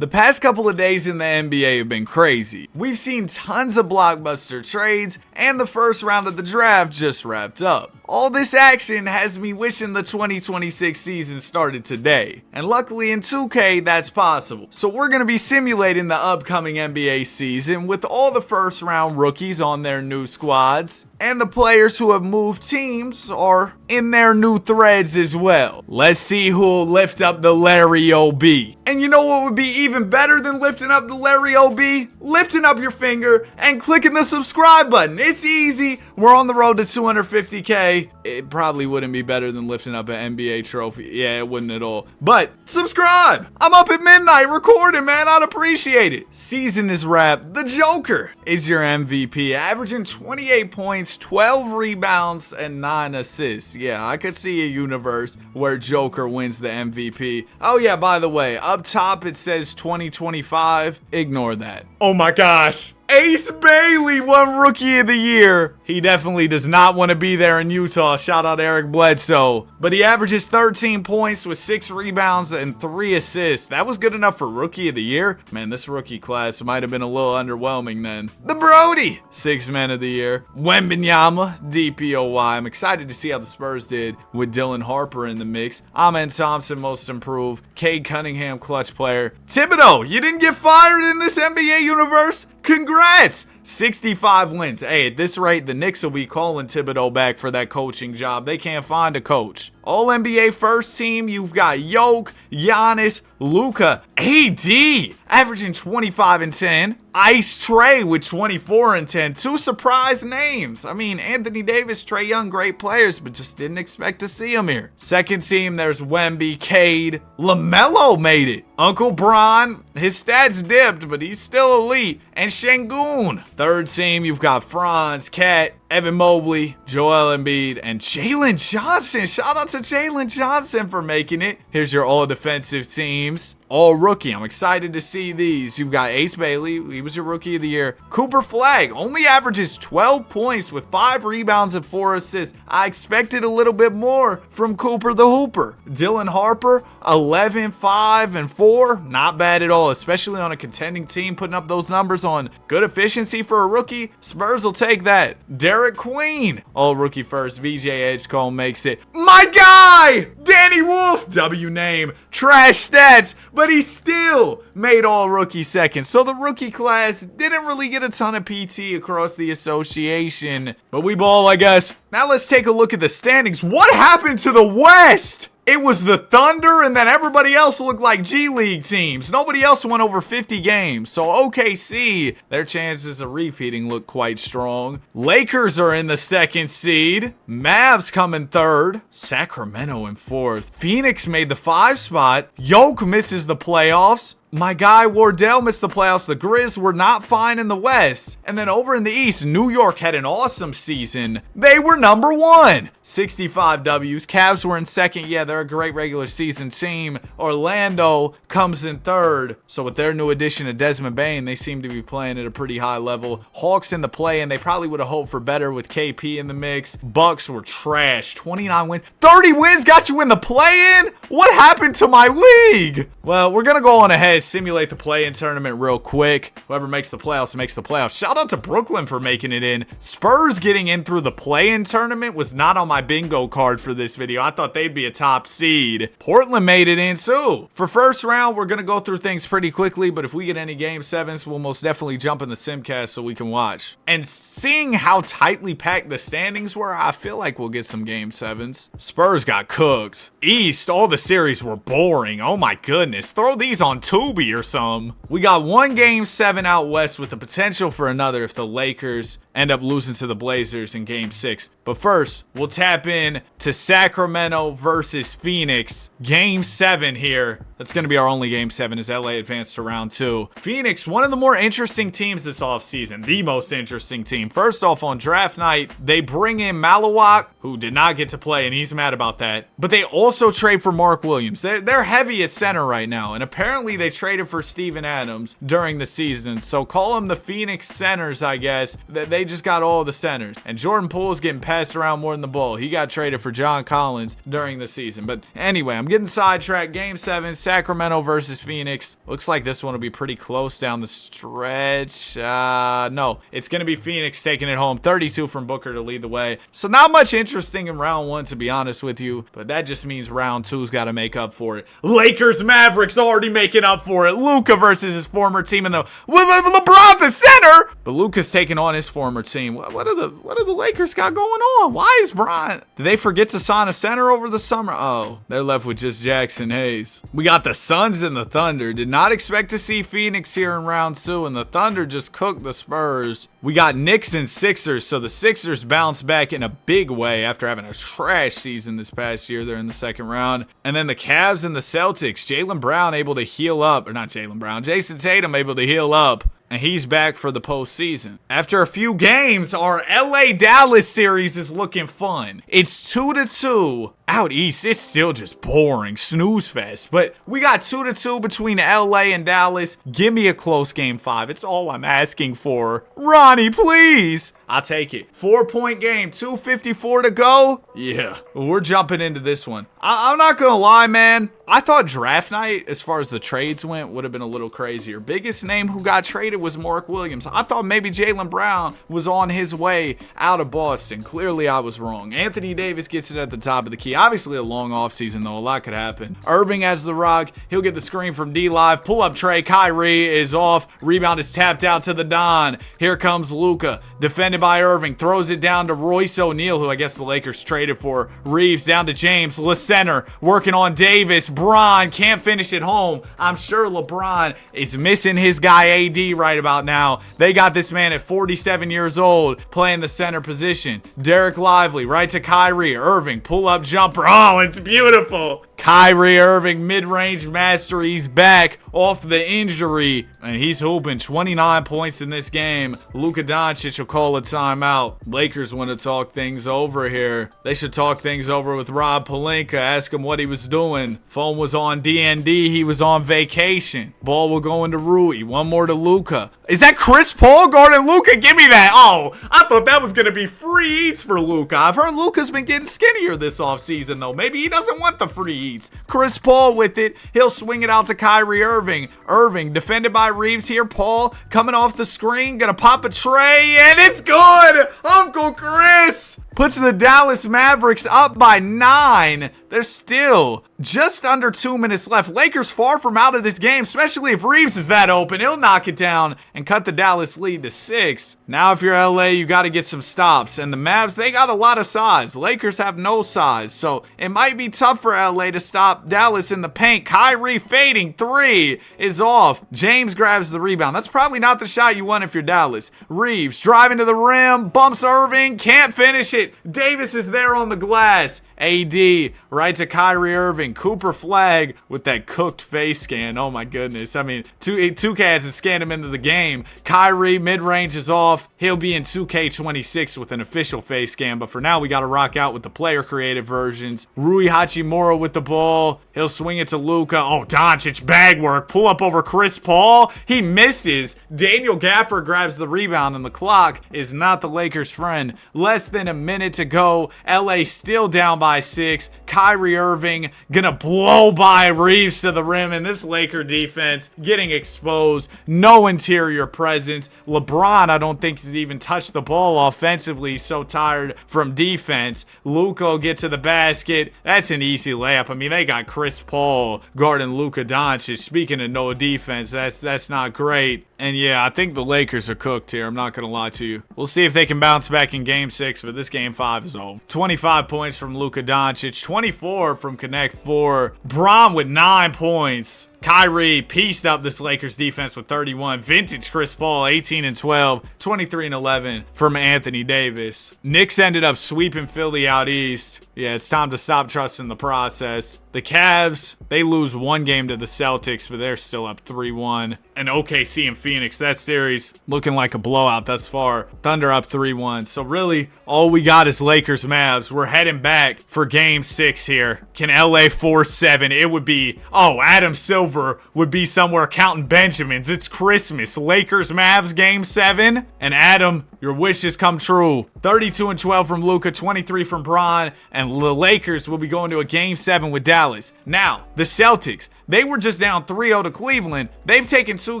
The past couple of days in the NBA have been crazy. We've seen tons of blockbuster trades, and the first round of the draft just wrapped up. All this action has me wishing the 2026 season started today. And luckily in 2K, that's possible. So we're going to be simulating the upcoming NBA season with all the first round rookies on their new squads. And the players who have moved teams are in their new threads as well. Let's see who'll lift up the Larry OB. And you know what would be even better than lifting up the Larry OB? Lifting up your finger and clicking the subscribe button. It's easy. We're on the road to 250K. It probably wouldn't be better than lifting up an NBA trophy. Yeah, it wouldn't at all. But subscribe. I'm up at midnight recording, man. I'd appreciate it. Season is wrapped. The Joker is your MVP, averaging 28 points, 12 rebounds, and 9 assists. Yeah, I could see a universe where Joker wins the MVP. Oh yeah, by the way, up top it says 2025. Ignore that. Oh my gosh. Ace Bailey won Rookie of the Year. He definitely does not want to be there in Utah. Shout out Eric Bledsoe. But he averages 13 points with 6 rebounds and 3 assists. That was good enough for Rookie of the Year. Man, this rookie class might have been a little underwhelming then. The Brody, 6th Man of the Year. Wembanyama, DPOY. I'm excited to see how the Spurs did with Dylan Harper in the mix. Amen Thompson, most improved. Cade Cunningham, clutch player. Thibodeau, you didn't get fired in this NBA universe? Congrats! 65 wins. Hey, at this rate, the Knicks will be calling Thibodeau back for that coaching job. They can't find a coach. All NBA first team, you've got Jokic, Giannis, Luka, AD, averaging 25 and 10. Ice Trey with 24 and 10. 2 surprise names. I mean, Anthony Davis, Trae Young, great players, but just didn't expect to see them here. Second team, there's Wemby, Cade. LaMelo made it. Uncle Bron, his stats dipped, but he's still elite. And Şengün. Third team, you've got Franz, Cat, Evan Mobley, Joel Embiid, and Jalen Johnson. Shout out to Jalen Johnson for making it. Here's your all defensive teams. All rookie. I'm excited to see these. You've got Ace Bailey. He was your Rookie of the Year. Cooper Flagg only averages 12 points with 5 rebounds and 4 assists. I expected a little bit more from Cooper the Hooper. Dylan Harper, 11, 5, and 4. Not bad at all, especially on a contending team. Putting up those numbers on good efficiency for a rookie. Spurs will take that. Derek Queen, all rookie first. VJ Edgecombe makes it. My guy, Danny Wolf, W name, trash stats, but he still made all rookie second. So the rookie class didn't really get a ton of PT across the association, but we ball, I guess. Now let's take a look at the standings. What happened to the West? It was the Thunder, and then everybody else looked like G League teams. Nobody else won over 50 games. So OKC, their chances of repeating look quite strong. Lakers are in the 2nd seed. Mavs come in 3rd. Sacramento in 4th. Phoenix made the 5 spot. Yoke misses the playoffs. My guy Wardell missed the playoffs. The Grizz were not fine in the West. And then over in the East, New York had an awesome season. They were number 1. 65 W's. Cavs were in 2nd. Yeah, they're a great regular season team. Orlando comes in 3rd. So with their new addition of Desmond Bane, they seem to be playing at a pretty high level. Hawks in the play, and they probably would have hoped for better with KP in the mix. Bucks were trash. 29 wins. 30 wins got you in the play-in? What happened to my league? Well, we're going to go on ahead, simulate the play-in tournament real quick. Whoever makes the playoffs makes the playoffs. Shout out to Brooklyn for making it in. Spurs getting in through the play-in tournament was not on my bingo card for this video. I thought they'd be a top seed. Portland made it in too. For first round, we're going to go through things pretty quickly, but if we get any game 7s, we'll most definitely jump in the simcast so we can watch. And seeing how tightly packed the standings were, I feel like we'll get some game 7s. Spurs got cooked. East, all the series were boring. Oh my goodness. Throw these on Tubi or some. We got one game 7 out west with the potential for another if the Lakers end up losing to the Blazers in game 6. But first, we'll tap in to Sacramento versus Phoenix. Game 7 here. That's going to be our only game 7 as LA advanced to round 2. Phoenix, one of the more interesting teams this offseason. The most interesting team. First off, on draft night, they bring in Malawak, who did not get to play, and he's mad about that. But they also trade for Mark Williams. They're heavy at center right now, and apparently they traded for Steven Adams during the season. So call them the Phoenix Centers, I guess. They just got all the centers. And Jordan Poole's getting passed around more than the ball. He got traded for John Collins during the season. But anyway, I'm getting sidetracked. Game 7, Sacramento versus Phoenix. Looks like this one will be pretty close down the stretch. No, it's going to be Phoenix taking it home. 32 from Booker to lead the way. So not much interesting in round 1, to be honest with you. But that just means round 2's got to make up for it. Lakers Mavericks already making up for it. Luka versus his former team in the LeBron's at center, but Luka's taking on his former team. What are the Lakers got going on? Why is Bron? Did they forget to sign a center over the summer? Oh, they're left with just Jackson Hayes. We got the Suns and the Thunder. Did not expect to see Phoenix here in round 2, and the Thunder just cooked the Spurs. We got Knicks and Sixers, so the Sixers bounced back in a big way after having a trash season this past year. They're in the second round. And then the Cavs and the Celtics. Jaylen Brown able to heal up, or not Jaylen Brown, Jason Tatum able to heal up. And he's back for the postseason. After a few games, our LA-Dallas series is looking fun. It's 2-2. Out east, it's still just boring. Snooze fest. But we got 2-2 between LA and Dallas. Give me a close game 5. It's all I'm asking for. Ronnie, please. I'll take it. 4-point game. 2:54 to go. Yeah, we're jumping into this one. I'm not going to lie, man. I thought draft night, as far as the trades went, would have been a little crazier. Biggest name who got traded was Mark Williams. I thought maybe Jaylen Brown was on his way out of Boston. Clearly, I was wrong. Anthony Davis gets it at the top of the key. Obviously, a long offseason, though. A lot could happen. Irving has the rock. He'll get the screen from D-Live. Pull up Trey. Kyrie is off. Rebound is tapped out to the Don. Here comes Luka. Defended by Irving. Throws it down to Royce O'Neal, who I guess the Lakers traded for. Reeves down to James. LeCenter working on Davis. Bron can't finish it home. I'm sure LeBron is missing his guy AD right about now. They got this man at 47 years old playing the center position. Derek Lively right to Kyrie. Irving pull up jumper. Oh, it's beautiful. Kyrie Irving, mid-range master. He's back off the injury, and he's hooping 29 points in this game. Luka Doncic will call a timeout. Lakers want to talk things over here. They should talk things over with Rob Pelinka. Ask him what he was doing. Phone was on D&D. He was on vacation. Ball will go into Rui. One more to Luka. Is that Chris Paul guarding Luka? Give me that. Oh, I thought that was going to be free eats for Luka. I've heard Luka's been getting skinnier this offseason, though. Maybe he doesn't want the free eats. Chris Paul with it. He'll swing it out to Kyrie Irving. Irving defended by Reeves here. Paul coming off the screen. Gonna pop a tray, and it's good. Uncle Chris puts the Dallas Mavericks up by 9. There's still just under 2 minutes left. Lakers far from out of this game, especially if Reeves is that open. He'll knock it down and cut the Dallas lead to 6. Now, if you're LA, you got to get some stops. And the Mavs, they got a lot of size. Lakers have no size. So it might be tough for LA to stop Dallas in the paint. Kyrie fading. 3 is off. James grabs the rebound. That's probably not the shot you want if you're Dallas. Reeves driving to the rim. Bumps Irving. Can't finish it. Davis is there on the glass. AD right to Kyrie Irving. Cooper Flag with that cooked face scan. Oh my goodness. I mean, 2K hasn't scanned him into the game. Kyrie mid-range is off. He'll be in 2K26 with an official face scan, but for now we got to rock out with the player creative versions. Rui Hachimura with the ball. He'll swing it to Luka. Oh, Doncic bag work. Pull up over Chris Paul. He misses. Daniel Gafford grabs the rebound, and the clock is not the Lakers' friend. Less than a minute to go. LA still down by 6. Kyrie Irving gonna blow by Reeves to the rim, and this Laker defense getting exposed. No interior presence. LeBron, I don't think has even touched the ball offensively. He's so tired from defense. Luka will get to the basket. That's an easy layup. I mean, they got Chris Paul guarding Luka Doncic. Speaking of no defense, that's not great. And yeah, I think the Lakers are cooked here. I'm not going to lie to you. We'll see if they can bounce back in Game 6, but this Game 5 is over. 25 points from Luka Doncic. 24 from Connect 4. Bron with 9 points. Kyrie pieced up this Lakers defense with 31. Vintage Chris Paul, 18 and 12. 23 and 11 from Anthony Davis. Knicks ended up sweeping Philly out east. Yeah, it's time to stop trusting the process. The Cavs, they lose one game to the Celtics, but they're still up 3-1. And OKC and Phoenix, that series looking like a blowout thus far. Thunder up 3-1. So really, all we got is Lakers Mavs. We're heading back for Game 6 here. Can LA force 7? It would be, oh, Adam Silver would be somewhere counting Benjamins. It's Christmas. Lakers Mavs Game 7. And Adam Your wishes come true. 32 and 12 from Luka, 23 from Bron, and the Lakers will be going to a Game 7 with Dallas. Now, the Celtics, they were just down 3-0 to Cleveland. They've taken 2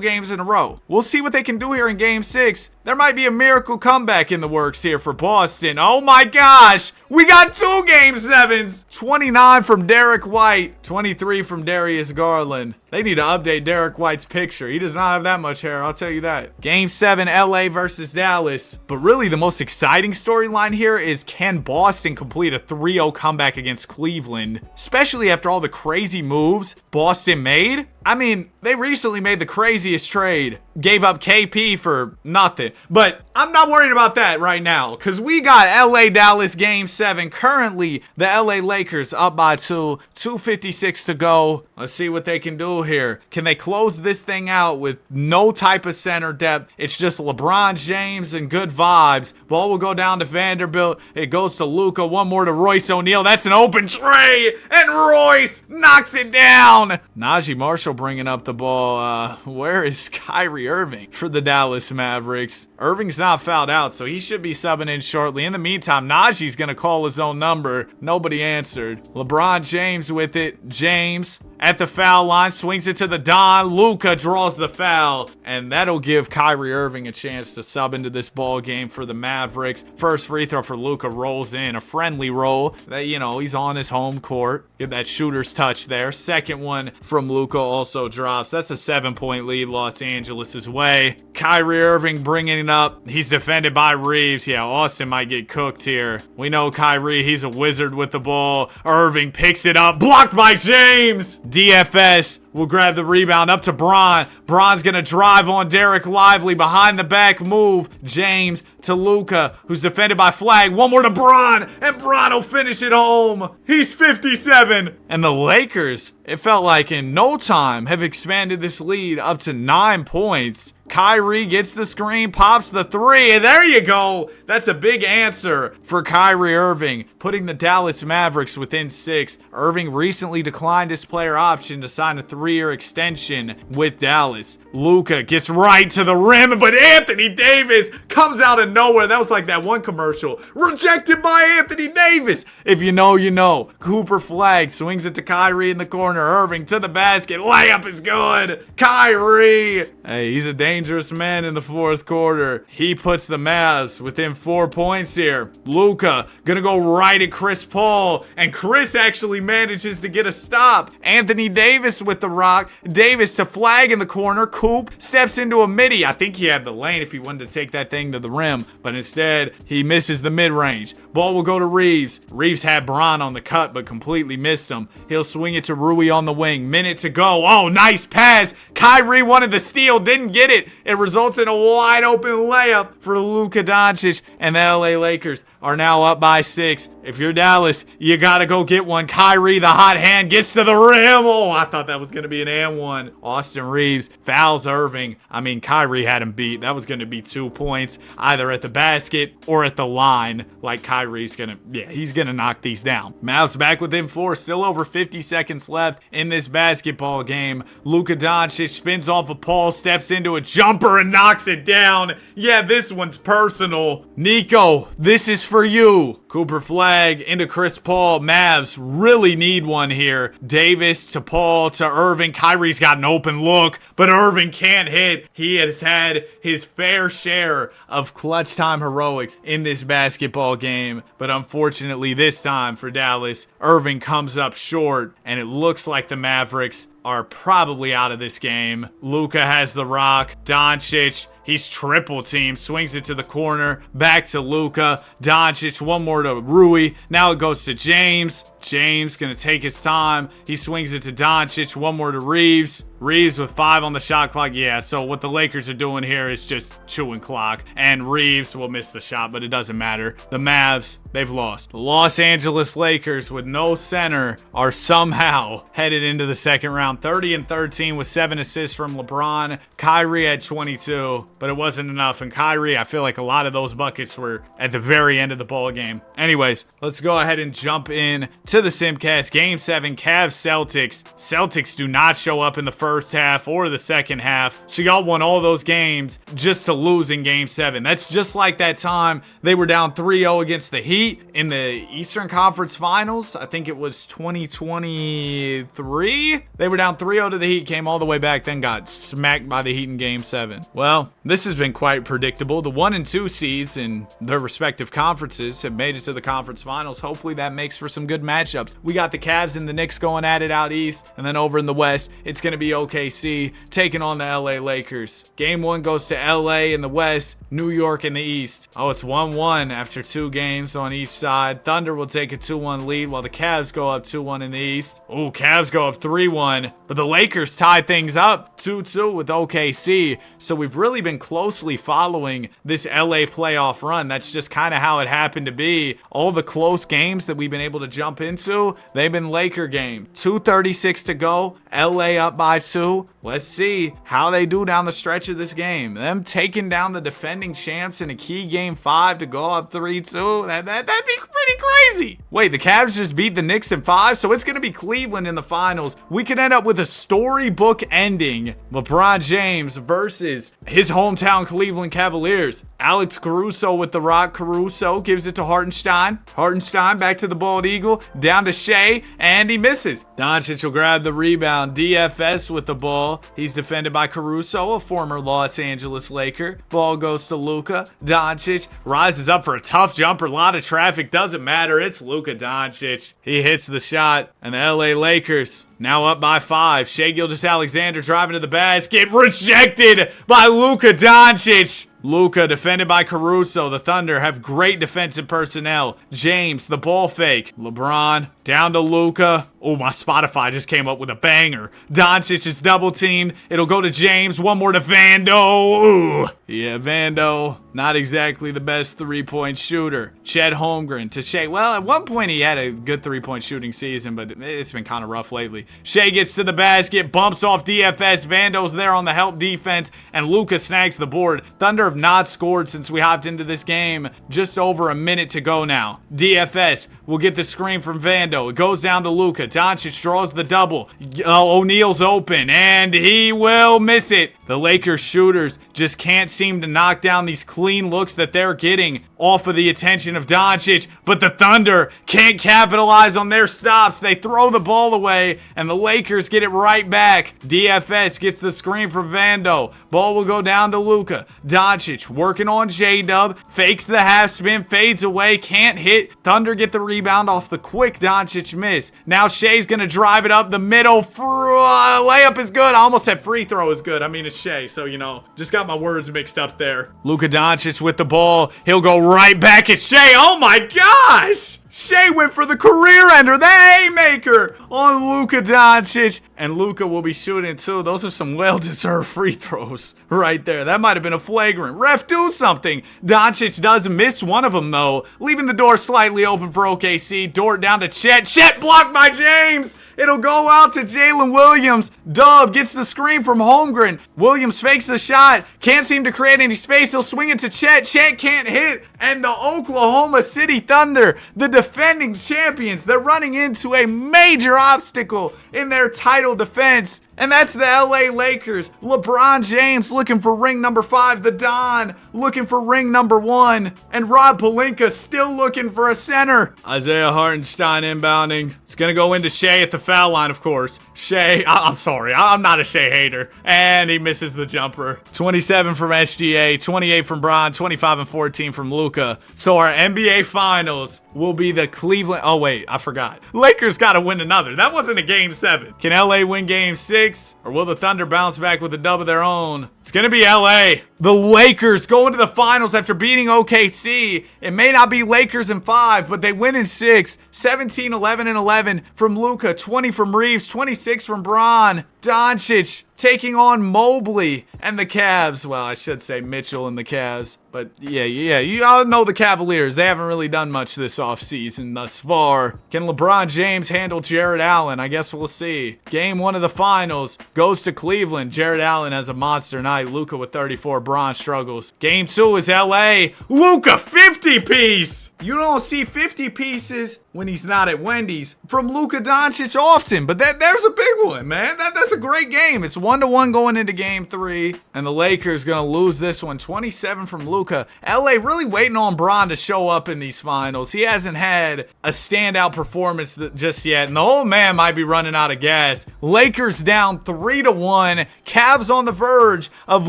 games in a row. We'll see what they can do here in Game 6. There might be a miracle comeback in the works here for Boston. Oh my gosh, we got 2 Game 7s. 29 from Derek White, 23 from Darius Garland. They need to update Derek White's picture. He does not have that much hair, I'll tell you that. Game 7, LA versus Dallas. But really, the most exciting storyline here is, can Boston complete a 3-0 comeback against Cleveland? Especially after all the crazy moves Boston made. I mean, they recently made the craziest trade. Gave up KP for nothing. But I'm not worried about that right now, because we got LA-Dallas Game 7. Currently, the LA Lakers up by 2. 2:56 to go. Let's see what they can do here. Can they close this thing out with no type of center depth? It's just LeBron James and good vibes. Ball will go down to Vanderbilt. It goes to Luka. One more to Royce O'Neal. That's an open tray. And Royce knocks it down. Najee Marshall bringing up the ball. Where is Kyrie Irving for the Dallas Mavericks? Irving's not fouled out, so he should be subbing in shortly. In the meantime, Najee's going to call his own number. Nobody answered. LeBron James with it. James at the foul line, swings it to the Don. Luka draws the foul, and that'll give Kyrie Irving a chance to sub into this ball game for the Mavericks. First free throw for Luka rolls in, a friendly roll. That, you know, he's on his home court. Get that shooter's touch there. Second one from Luka also drops. That's a 7-point lead Los Angeles' way. Kyrie Irving bringing it up. He's defended by Reeves. Yeah, Austin might get cooked here. We know Kyrie, he's a wizard with the ball. Irving picks it up, blocked by James. DFS will grab the rebound up to Bron. Bron's gonna drive on Derek Lively, behind the back move. James to Luka, who's defended by Flag. One more to Bron, and Bron will finish it home. He's 57. And the Lakers, it felt like in no time, have expanded this lead up to 9 points. Kyrie gets the screen, pops the 3, and there you go. That's a big answer for Kyrie Irving, putting the Dallas Mavericks within 6. Irving recently declined his player option to sign a 3-year extension with Dallas. Luka gets right to the rim, but Anthony Davis comes out of nowhere. That was like that one commercial. Rejected by Anthony Davis. If you know, you know. Cooper Flag swings it to Kyrie in the corner. Irving to the basket. Layup is good. Kyrie. Hey, he's a dangerous man in the fourth quarter. He puts the Mavs within 4 points here. Luka gonna go right at Chris Paul, and Chris actually manages to get a stop. Anthony Davis with the rock. Davis to Flag in the corner. Coop steps into a midi. I think he had the lane if he wanted to take that thing to the rim, but instead he misses the mid-range. Ball will go to Reeves. Reeves had Bron on the cut, but completely missed him. He'll swing it to Rui on the wing. Minute to go. Oh, nice pass. Kyrie wanted the steal, didn't get it. It results in a wide open layup for Luka Doncic, and the LA Lakers are now up by 6. If you're Dallas, you gotta go get one. Kyrie, the hot hand, gets to the rim. Oh, I thought that was gonna be an and one. Austin Reeves fouls Irving. I mean, Kyrie had him beat. That was gonna be 2 points, either at the basket or at the line. Like Kyrie's gonna, he's gonna knock these down. Mavs back within 4, still over 50 seconds left in this basketball game. Luka Doncic spins off a Paul, steps into a jumper and knocks it down. Yeah, this one's personal. Nico, this is for you. Cooper Flag into Chris Paul. Mavs really need one here. Davis to Paul to Irving. Kyrie's got an open look, but Irving can't hit. He has had his fair share of clutch time heroics in this basketball game, but unfortunately this time for Dallas, Irving comes up short, and it looks like the Mavericks are probably out of this game. Luka has the rock. Doncic, he's triple teamed, swings it to the corner, back to Luka. Doncic, one more to Rui. Now it goes to James. James gonna take his time. He swings it to Doncic, one more to Reeves. Reeves with 5 on the shot clock. Yeah, so what the Lakers are doing here is just chewing clock. And Reeves will miss the shot, but it doesn't matter. The Mavs, they've lost. The Los Angeles Lakers with no center are somehow headed into the second round. 30 and 13 with 7 assists from LeBron. Kyrie had 22, but it wasn't enough. And Kyrie, I feel like a lot of those buckets were at the very end of the ball game. Anyways, let's go ahead and jump in to the Simcast. Game 7, Cavs Celtics. Celtics do not show up in the first first half or the second half. So y'all won all those games just to lose in game 7. That's just like that time they were down 3-0 against the Heat in the Eastern Conference Finals. I think it was 2023. They were down 3-0 to the Heat, came all the way back, then got smacked by the Heat in game 7. Well, this has been quite predictable. The 1 and 2 seeds in their respective conferences have made it to the conference finals. Hopefully that makes for some good matchups. We got the Cavs and the Knicks going at it out east, and then over in the west, it's going to be OKC taking on the LA Lakers. Game 1 goes to LA in the west, New York in the east. Oh, it's 1-1 after 2 games on each side. Thunder will take a 2-1 lead while the Cavs go up 2-1 in the east. Oh, Cavs go up 3-1, but the Lakers tie things up 2-2 with OKC. So we've really been closely following this LA playoff run. That's just kind of how it happened to be. All the close games that we've been able to jump into, they've been Laker games. 2:36 to go, LA up by 2. Let's see how they do down the stretch of this game. Them taking down the defending champs in a key game 5 to go up 3-2. That'd be pretty crazy. Wait, the Cavs just beat the Knicks in 5, so it's going to be Cleveland in the finals. We could end up with a storybook ending. LeBron James versus his hometown Cleveland Cavaliers. Alex Caruso with the rock. Caruso gives it to Hartenstein. Hartenstein back to the bald eagle. Down to Shea, and he misses. Doncic will grab the rebound. DFS with the ball. He's defended by Caruso, a former Los Angeles Laker. Ball goes to Luka. Doncic rises up for a tough jumper. A lot of traffic. Doesn't matter. It's Luka Doncic. He hits the shot, and the LA Lakers now up by 5. Shai Gilgeous-Alexander driving to the basket. Rejected by Luka Doncic. Luka defended by Caruso. The Thunder have great defensive personnel. James, the ball fake. LeBron down to Luka. Oh, my Spotify just came up with a banger. Doncic is double teamed. It'll go to James. One more to Vando. Ooh. Yeah, Vando, not exactly the best three-point shooter. Chet Holmgren to Shea. Well, at one point he had a good three-point shooting season, but it's been kind of rough lately. Shea gets to the basket, bumps off DFS. Vando's there on the help defense, and Luka snags the board. Thunder have not scored since we hopped into this game. Just over a minute to go now. DFS will get the screen from Vando. It goes down to Luka. Doncic draws the double. O'Neal's open, and he will miss it. The Lakers shooters just can't seem to knock down these clean looks that they're getting off of the attention of Doncic, but the Thunder can't capitalize on their stops. They throw the ball away, and the Lakers get it right back. DFS gets the screen from Vando. Ball will go down to Luka. Doncic working on J-Dub, fakes the half spin, fades away, can't hit. Thunder get the rebound off the quick Doncic miss. Now Shea's gonna drive it up the middle. Layup is good. I almost said free throw is good. I mean, it's Shea, so, you know, just got my words mixed up there. Luka Doncic with the ball. He'll go right back at Shea. Oh my gosh! Shea went for the career ender, the haymaker on Luka Doncic. And Luka will be shooting too. Those are some well-deserved free throws right there. That might have been a flagrant. Ref, do something. Doncic does miss one of them though, leaving the door slightly open for OKC. Dort down to Chet. Chet blocked by James. It'll go out to Jalen Williams. Dub gets the screen from Holmgren. Williams fakes the shot. Can't seem to create any space. He'll swing it to Chet. Chet can't hit. And the Oklahoma City Thunder, the defending champions, they're running into a major obstacle in their title defense. And that's the LA Lakers. LeBron James looking for ring number 5. The Don looking for ring number 1. And Rob Pelinka still looking for a center. Isaiah Hartenstein inbounding. It's going to go into Shea at the foul line, of course. Shea, I'm sorry. I'm not a Shea hater. And he misses the jumper. 27 from SGA, 28 from Bron, 25 and 14 from Luka. So our NBA Finals will be the Cleveland. Oh, wait, I forgot. Lakers got to win another. That wasn't a game 7. Can LA win game 6? Or will the Thunder bounce back with a dub of their own? It's going to be LA. The Lakers go into the finals after beating OKC. It may not be Lakers in 5, but they win in 6. 17, 11, and 11 from Luka. 20 from Reeves. 26 from Bron. Doncic taking on Mobley and the Cavs. Well, I should say Mitchell and the Cavs. But yeah, you all know the Cavaliers. They haven't really done much this offseason thus far. Can LeBron James handle Jared Allen? I guess we'll see. Game 1 of the finals goes to Cleveland. Jared Allen has a monster night. Luka with 34. LeBron struggles. Game 2 is LA. Luka 50-piece. You don't see 50 pieces when he's not at Wendy's from Luka Doncic often, but there's a big one, man. That's a great game. It's 1-1 going into game 3, and the Lakers gonna lose this one. 27 from Luka. LA really waiting on Bron to show up in these finals. He hasn't had a standout performance just yet, and the old man might be running out of gas. Lakers down 3-1. Cavs on the verge of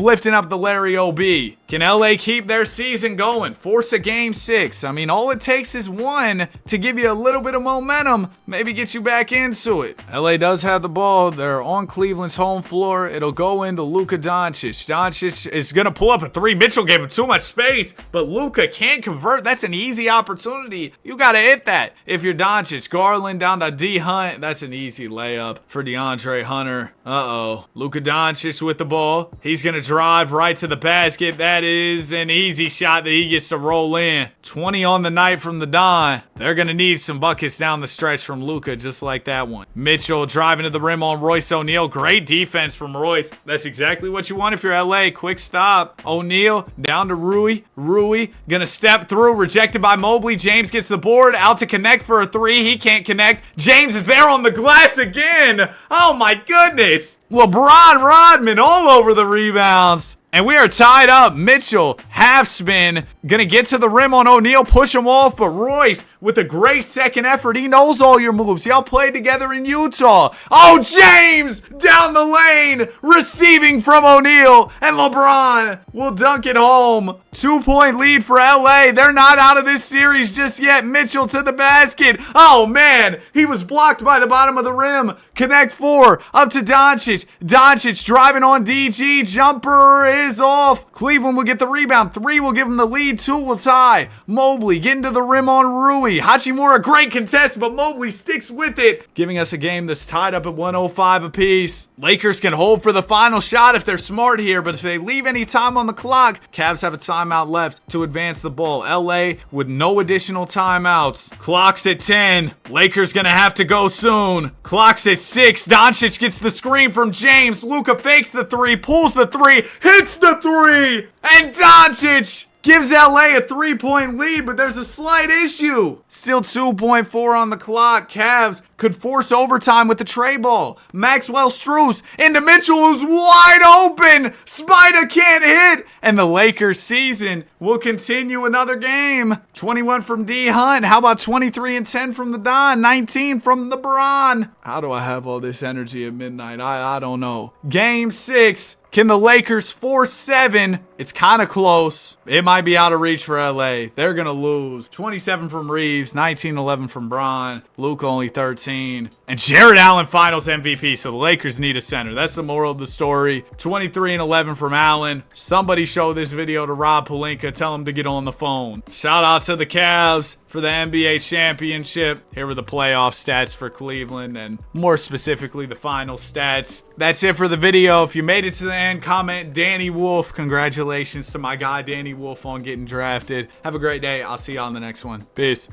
lifting up the Larry O.B. Can LA keep their season going? Force a game 6. I mean, all it takes is one to give you a little bit of momentum, maybe get you back into it. LA does have the ball. They're on Cleveland's home floor. It'll go into Luka Doncic. Doncic is going to pull up a 3. Mitchell gave him too much space, but Luka can't convert. That's an easy opportunity. You got to hit that. If you're Doncic, Garland down to D Hunt. That's an easy layup for DeAndre Hunter. Uh-oh. Luka Doncic with the ball. He's going to drive right to the basket. That is an easy shot that he gets to roll in. 20 on the night from the Don. They're going to need some buckets down the stretch from Luka, just like that one. Mitchell driving to the rim on Royce O'Neal. Great defense from Royce. That's exactly what you want if you're LA. Quick stop. O'Neal down to Rui. Rui going to step through. Rejected by Mobley. James gets the board. Out to connect for a 3. He can't connect. James is there on the glass again. Oh my goodness. LeBron Rodman all over the rebounds. And we are tied up. Mitchell, half spin, gonna get to the rim on O'Neal, push him off, but Royce with a great second effort. He knows all your moves. Y'all played together in Utah. Oh, James down the lane, receiving from O'Neal, and LeBron will dunk it home. 2-point lead for LA. They're not out of this series just yet. Mitchell to the basket. Oh, man, he was blocked by the bottom of the rim. Connect 4, up to Doncic. Doncic driving on DG. Jumper is off. Cleveland will get the rebound. 3 will give him the lead. 2 will tie. Mobley getting to the rim on Rui. Hachimura, great contest, but Mobley sticks with it, giving us a game that's tied up at 105 apiece. Lakers can hold for the final shot if they're smart here, but if they leave any time on the clock, Cavs have a timeout left to advance the ball. LA with no additional timeouts. Clock's at 10. Lakers gonna have to go soon. Clock's at 6. Doncic gets the screen from James. Luka fakes the 3, pulls the 3, hits the 3, and Doncic gives LA a 3-point lead, but there's a slight issue. Still 2.4 on the clock. Cavs could force overtime with the tray ball. Maxwell Strus into Mitchell, who's wide open. Spider can't hit. And the Lakers season will continue another game. 21 from D Hunt. How about 23 and 10 from the Don? 19 from the Bron. How do I have all this energy at midnight? I don't know. Game 6. Can the Lakers force 7? It's kind of close. It might be out of reach for LA. They're going to lose. 27 from Reeves, 19-11 from Bron. Luka only 13. And Jared Allen finals MVP, so the Lakers need a center. That's the moral of the story. 23-11 from Allen. Somebody show this video to Rob Pelinka. Tell him to get on the phone. Shout out to the Cavs for the NBA championship. Here were the playoff stats for Cleveland, and more specifically, the final stats. That's it for the video. If you made it to the end, comment Danny Wolf. Congratulations to my guy Danny Wolf on getting drafted. Have a great day. I'll see you on the next one. Peace.